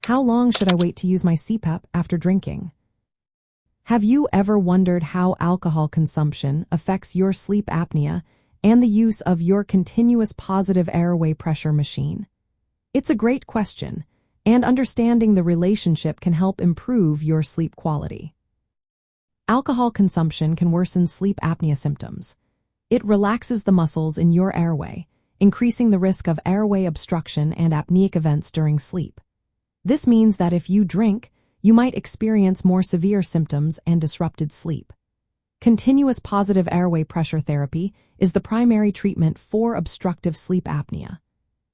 How long should I wait to use my CPAP after drinking? Have you ever wondered how alcohol consumption affects your sleep apnea and the use of your continuous positive airway pressure machine? It's a great question, and understanding the relationship can help improve your sleep quality. Alcohol consumption can worsen sleep apnea symptoms. It relaxes the muscles in your airway, increasing the risk of airway obstruction and apneic events during sleep. This means that if you drink, you might experience more severe symptoms and disrupted sleep. Continuous positive airway pressure therapy is the primary treatment for obstructive sleep apnea.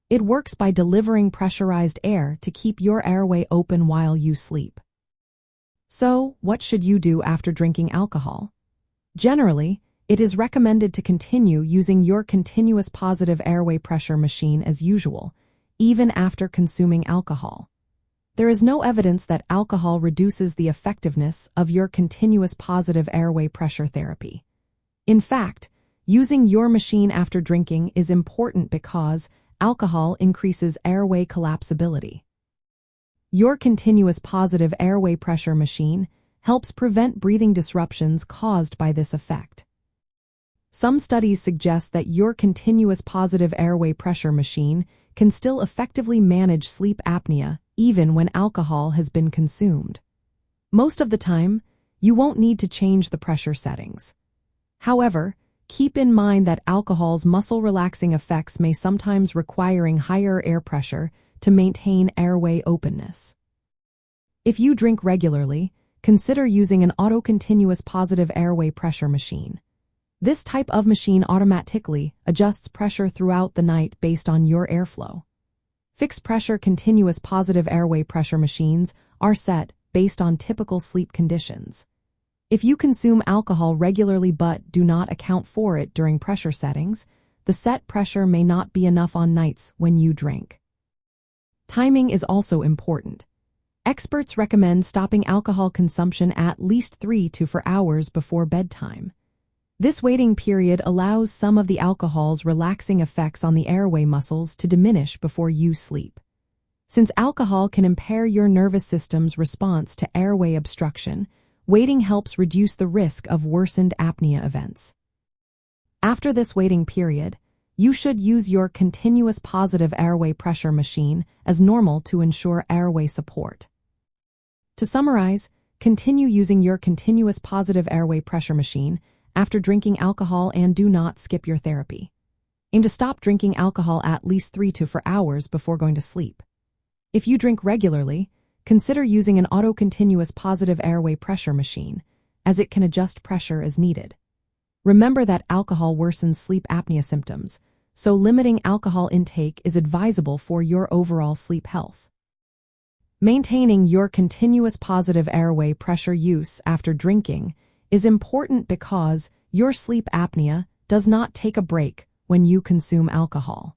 It works by delivering pressurized air to keep your airway open while you sleep. So, what should you do after drinking alcohol? Generally, it is recommended to continue using your continuous positive airway pressure machine as usual, even after consuming alcohol. There is no evidence that alcohol reduces the effectiveness of your continuous positive airway pressure therapy. In fact, using your machine after drinking is important because alcohol increases airway collapsibility. Your continuous positive airway pressure machine helps prevent breathing disruptions caused by this effect. Some studies suggest that your continuous positive airway pressure machine can still effectively manage sleep apnea even when alcohol has been consumed. Most of the time, you won't need to change the pressure settings. However, keep in mind that alcohol's muscle-relaxing effects may sometimes require higher air pressure to maintain airway openness. If you drink regularly, consider using an auto-continuous positive airway pressure machine. This type of machine automatically adjusts pressure throughout the night based on your airflow. Fixed-pressure continuous positive airway pressure machines are set based on typical sleep conditions. If you consume alcohol regularly but do not account for it during pressure settings, the set pressure may not be enough on nights when you drink. Timing is also important. Experts recommend stopping alcohol consumption at least 3 to 4 hours before bedtime. This waiting period allows some of the alcohol's relaxing effects on the airway muscles to diminish before you sleep. Since alcohol can impair your nervous system's response to airway obstruction, waiting helps reduce the risk of worsened apnea events. After this waiting period, you should use your continuous positive airway pressure machine as normal to ensure airway support. To summarize, continue using your continuous positive airway pressure machine after drinking alcohol and do not skip your therapy. Aim to stop drinking alcohol at least 3 to 4 hours before going to sleep. If you drink regularly, consider using an auto-continuous positive airway pressure machine, as it can adjust pressure as needed. Remember that alcohol worsens sleep apnea symptoms, so limiting alcohol intake is advisable for your overall sleep health. Maintaining your continuous positive airway pressure use after drinking is important because your sleep apnea does not take a break when you consume alcohol.